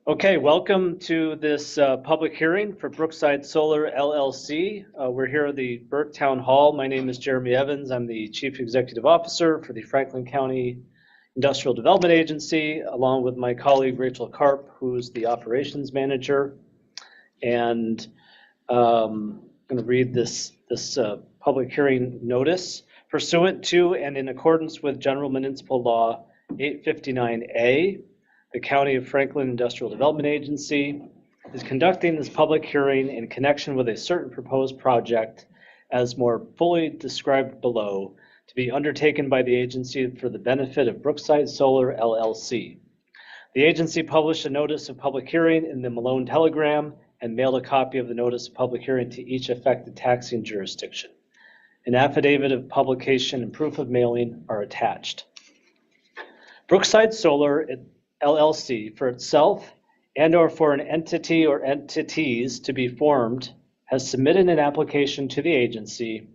Okay, welcome to this public hearing for Brookside Solar LLC. We're here at the Burke Town Hall. My name is Jeremy Evans. I'm the Chief Executive Officer for the Franklin County Industrial Development Agency, along with my colleague Rachel Karp, who's the Operations Manager. And I'm going to read this public hearing notice. Pursuant to and in accordance with General Municipal Law 859A, the County of Franklin Industrial Development Agency is conducting this public hearing in connection with a certain proposed project as more fully described below to be undertaken by the agency for the benefit of Brookside Solar LLC. The agency published a notice of public hearing in the Malone Telegram and mailed a copy of the notice of public hearing to each affected taxing jurisdiction. An affidavit of publication and proof of mailing are attached. Brookside Solar LLC, for itself and or for an entity or entities to be formed, has submitted an application to the agency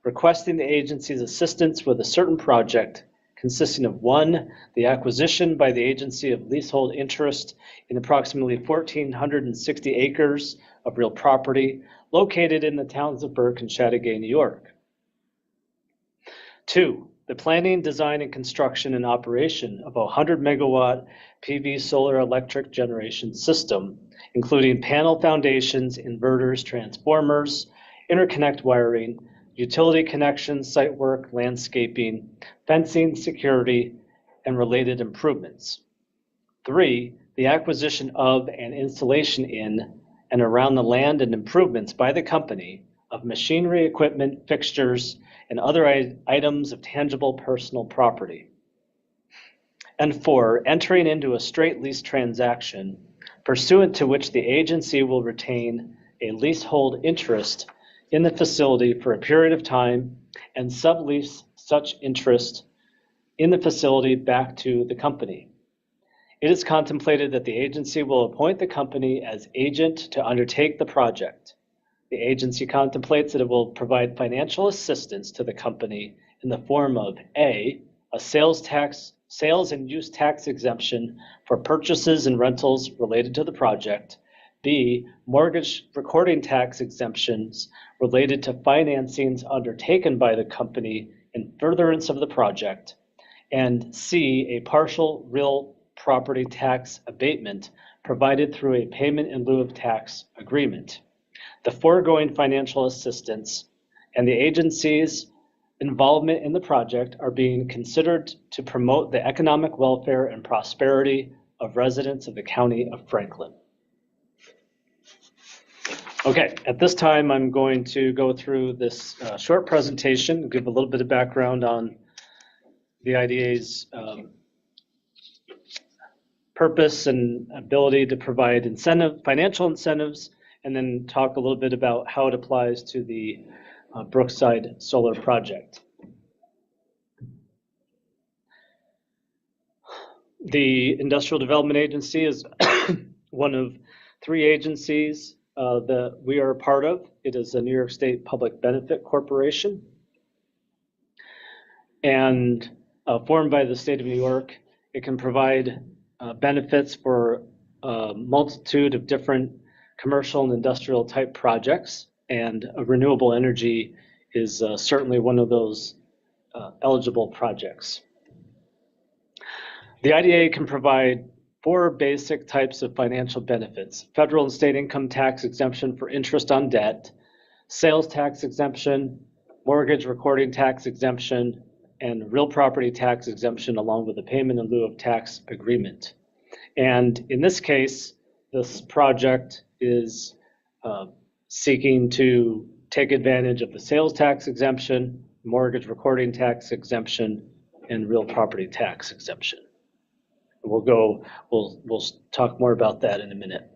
requesting the agency's assistance with a certain project consisting of 1, the acquisition by the agency of leasehold interest in approximately 1,460 acres of real property located in the towns of Burke and Chateaugay, New York. 2, the planning, design, and construction and operation of a 100 megawatt PV solar electric generation system, including panel foundations, inverters, transformers, interconnect wiring, utility connections, site work, landscaping, fencing, security, and related improvements. 3, the acquisition of and installation in and around the land and improvements by the company of machinery, equipment, fixtures, and other items of tangible personal property. And 4, entering into a straight lease transaction pursuant to which the agency will retain a leasehold interest in the facility for a period of time and sublease such interest in the facility back to the company. It is contemplated that the agency will appoint the company as agent to undertake the project. The agency contemplates that it will provide financial assistance to the company in the form of A, a sales and use tax exemption for purchases and rentals related to the project, B, mortgage recording tax exemptions related to financings undertaken by the company in furtherance of the project, and C, a partial real property tax abatement provided through a payment in lieu of tax agreement. The foregoing financial assistance and the agency's involvement in the project are being considered to promote the economic welfare and prosperity of residents of the County of Franklin. Okay, at this time, I'm going to go through this short presentation, give a little bit of background on the IDA's purpose and ability to provide financial incentives, and then talk a little bit about how it applies to the Brookside Solar project. The Industrial Development Agency is one of 3 agencies that we are a part of. It is a New York State Public Benefit Corporation, and formed by the state of New York. It can provide benefits for a multitude of different commercial and industrial type projects, and renewable energy is certainly one of those eligible projects. The IDA can provide 4 basic types of financial benefits: federal and state income tax exemption for interest on debt, sales tax exemption, mortgage recording tax exemption, and real property tax exemption, along with a payment in lieu of tax agreement. And in this case, this project is seeking to take advantage of the sales tax exemption, mortgage recording tax exemption, and real property tax exemption. We'll talk more about that in a minute.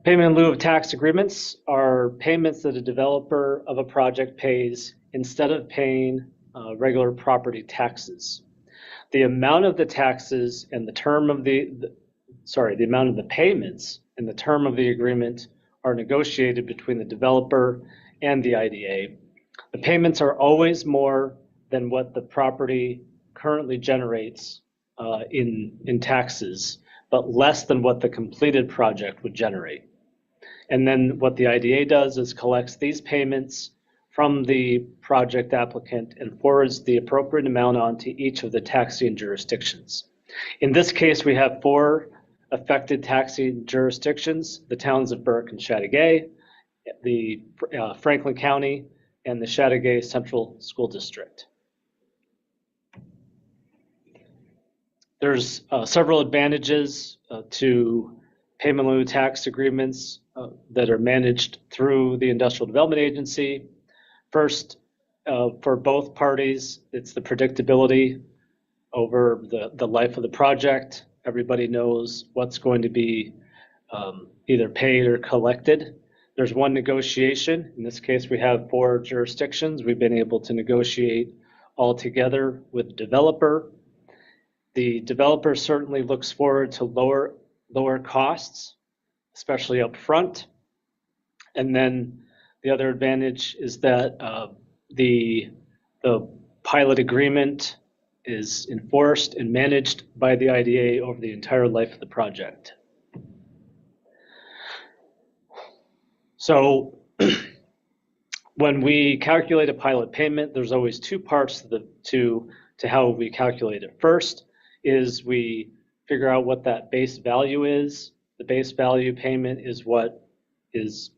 Payment in lieu of tax agreements are payments that a developer of a project pays instead of paying regular property taxes. The amount of the taxes and the term of the amount of the payments and the term of the agreement are negotiated between the developer and the IDA. The payments are always more than what the property currently generates in taxes, but less than what the completed project would generate. And then what the IDA does is collects these payments from the project applicant and forwards the appropriate amount on to each of the taxing jurisdictions. In this case, we have 4 affected taxing jurisdictions: the towns of Burke and Chateaugay, the Franklin County, and the Chateaugay Central School District. There's several advantages to payment in lieu tax agreements that are managed through the Industrial Development Agency. First, for both parties, it's the predictability over the life of the project. Everybody knows what's going to be either paid or collected. There's one negotiation. In this case, we have 4 jurisdictions. We've been able to negotiate all together with the developer. The developer certainly looks forward to lower costs, especially up front. And then the other advantage is that the pilot agreement is enforced and managed by the IDA over the entire life of the project. So when we calculate a pilot payment, there's always 2 parts to how we calculate it. First is we figure out what that base value is. The base value payment is what is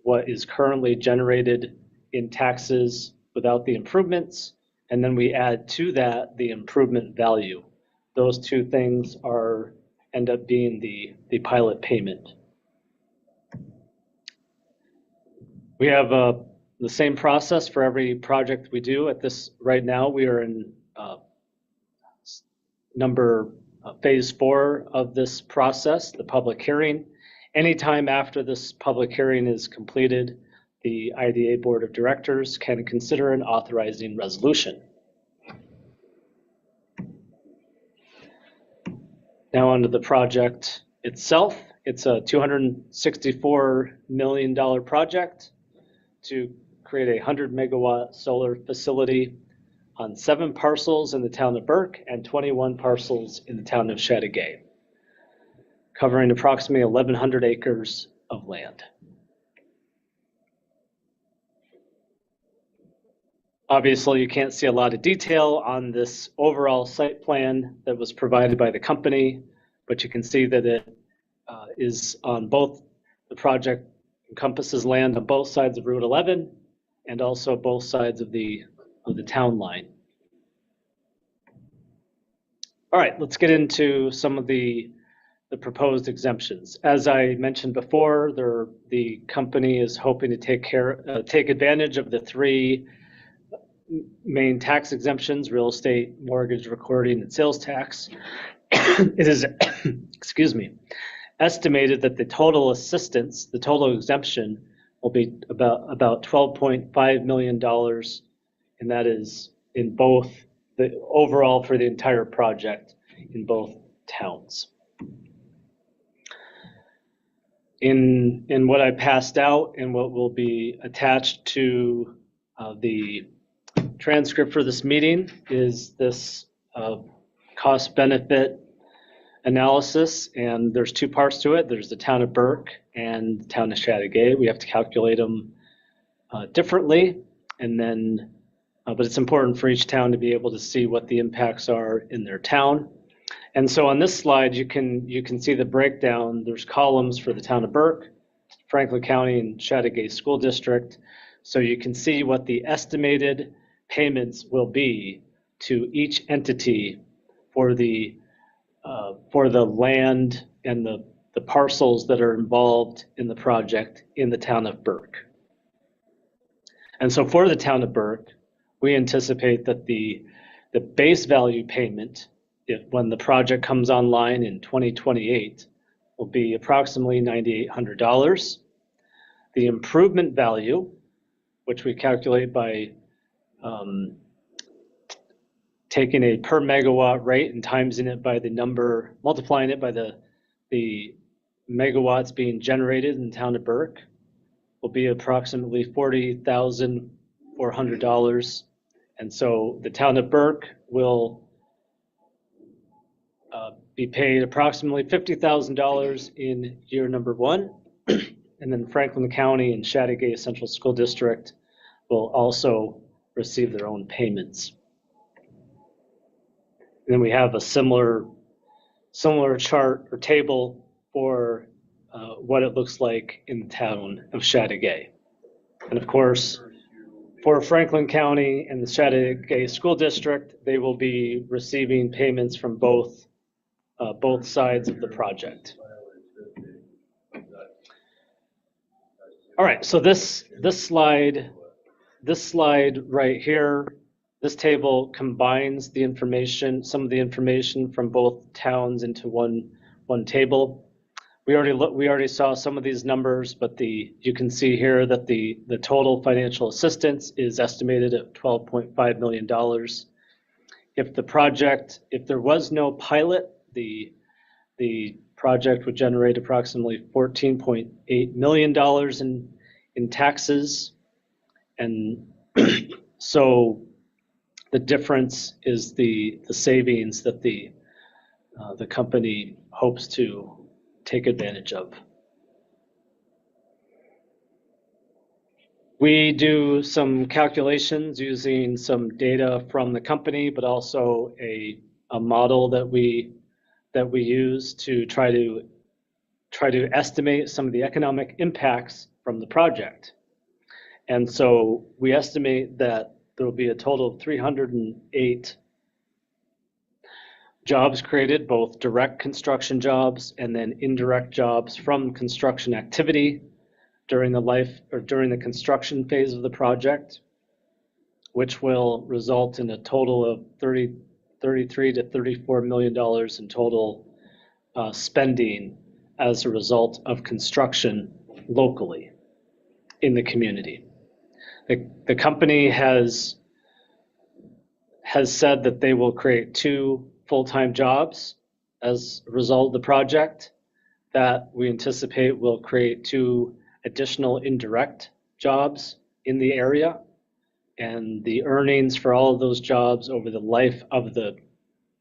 currently generated in taxes without the improvements, and then we add to that the improvement value. Those 2 things end up being the pilot payment. We have the same process for every project we do. Right now, we are in phase 4 of this process, the public hearing. Anytime after this public hearing is completed, the IDA Board of Directors can consider an authorizing resolution. Now onto the project itself. It's a $264 million project to create a 100 megawatt solar facility on 7 parcels in the town of Burke and 21 parcels in the town of Chateaugay, covering approximately 1,100 acres of land. Obviously, you can't see a lot of detail on this overall site plan that was provided by the company, but you can see that it is on both. The project encompasses land on both sides of Route 11 and also both sides of the town line. All right, let's get into some of the proposed exemptions. As I mentioned before, the company is hoping to take advantage of the 3 main tax exemptions: real estate, mortgage, recording, and sales tax. It is, excuse me, estimated that the total assistance, the total exemption, will be about $12.5 million, and that is in both the overall for the entire project in both towns. In what I passed out and what will be attached to the transcript for this meeting is this cost benefit analysis, and there's 2 parts to it. There's the town of Burke and the town of Chateaugay. We have to calculate them differently, and then but it's important for each town to be able to see what the impacts are in their town. And so on this slide, you can see the breakdown. There's columns for the town of Burke, Franklin County, and Chateaugay School District. So you can see what the estimated payments will be to each entity for the land and the parcels that are involved in the project in the town of Burke. And so for the town of Burke, we anticipate that the base value payment, when the project comes online in 2028, will be approximately $9,800. The improvement value, which we calculate by taking a per megawatt rate and timesing it by the number, multiplying it by the megawatts being generated in the town of Burke, will be approximately $40,400. And so the town of Burke will be paid approximately $50,000 in year number 1. And then Franklin County and Chateaugay Central School District will also receive their own payments. And then we have a similar chart or table for what it looks like in the town of Chateaugay. And of course, for Franklin County and the Chateaugay School District, they will be receiving payments from both sides of the project. All right, so this slide right here, this table combines the information, some of the information from both towns into one table. We already saw some of these numbers, but you can see here that the total financial assistance is estimated at $12.5 million. If there was no pilot, the project would generate approximately $14.8 million in taxes. And so the difference is the savings that the company hopes to take advantage of. We do some calculations using some data from the company, but also a model that we use to try to estimate some of the economic impacts from the project. And so we estimate that there will be a total of 308 jobs created, both direct construction jobs and then indirect jobs from construction activity during the construction phase of the project, which will result in a total of $33 to $34 million in total spending as a result of construction locally in the community. The company has said that they will create 2 full-time jobs as a result of the project, that we anticipate will create 2 additional indirect jobs in the area. And the earnings for all of those jobs over the life of the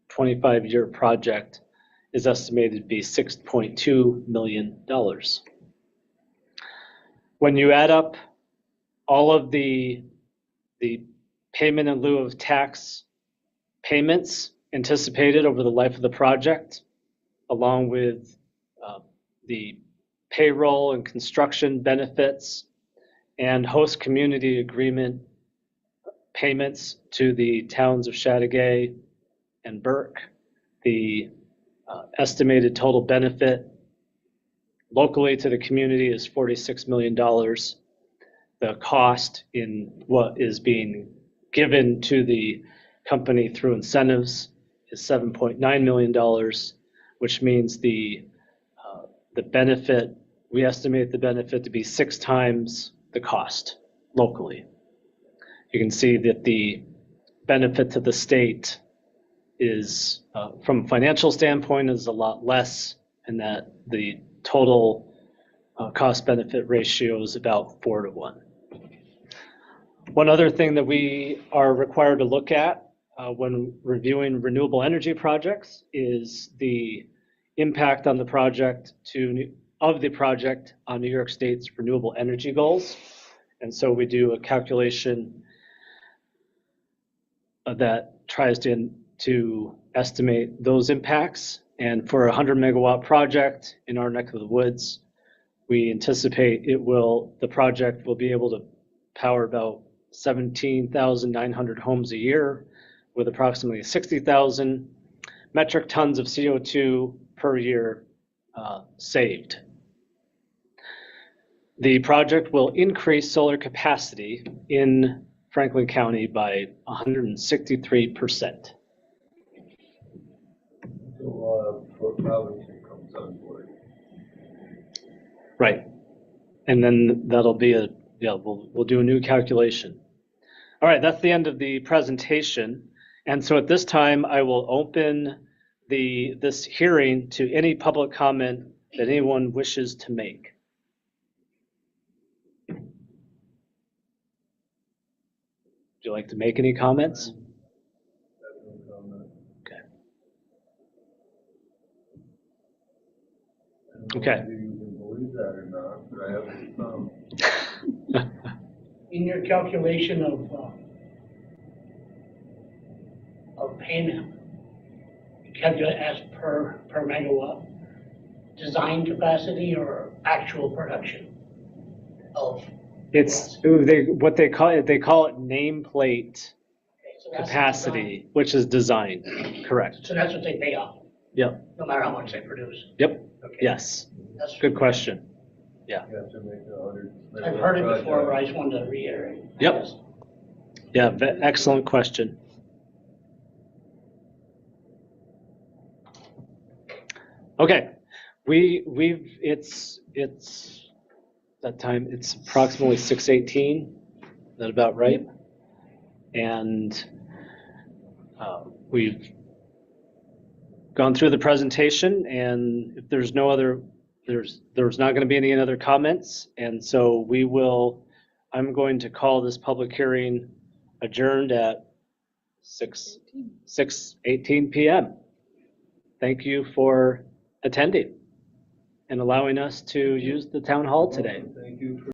25-year project is estimated to be $6.2 million. When you add up all of the payment in lieu of tax payments anticipated over the life of the project, along with the payroll and construction benefits and host community agreement payments to the towns of Chateaugay and Burke, the estimated total benefit locally to the community is $46 million. The cost in what is being given to the company through incentives is $7.9 million, which means the benefit, we estimate the benefit to be 6 times the cost locally. You can see that the benefit to the state is, from a financial standpoint, is a lot less, and that the total cost benefit ratio is about 4 to 1. One other thing that we are required to look at when reviewing renewable energy projects is the impact on the project on New York State's renewable energy goals. And so we do a calculation that tries to estimate those impacts. And for a 100 megawatt project in our neck of the woods, we anticipate the project will be able to power about 17,900 homes a year with approximately 60,000 metric tons of CO2 per year saved. The project will increase solar capacity in Franklin County by 163%. Right, and then that'll be we'll do a new calculation. All right, that's the end of the presentation. And so at this time, I will open this hearing to any public comment that anyone wishes to make. you like to make any comments? Okay. Okay. Whether you can believe that or not, but I have some. In your calculation of payment, you calculate as per megawatt, design capacity or actual production of? It's what they call it nameplate So that's capacity, which is design. Correct. So that's what they pay off, Yep. no matter how much they produce? Yep. Okay. Yes. That's Good question. Yeah. You have to make 100. I've heard it before, but I just wanted to reiterate. Yep. Yeah. Excellent question. Okay. It's that time. It's approximately 6:18. Is that about right? And we've gone through the presentation, and if there's no other, there's not going to be any other comments, and so I'm going to call this public hearing adjourned at 6:18 p.m. Thank you for attending and allowing us to use the town hall today. Thank you for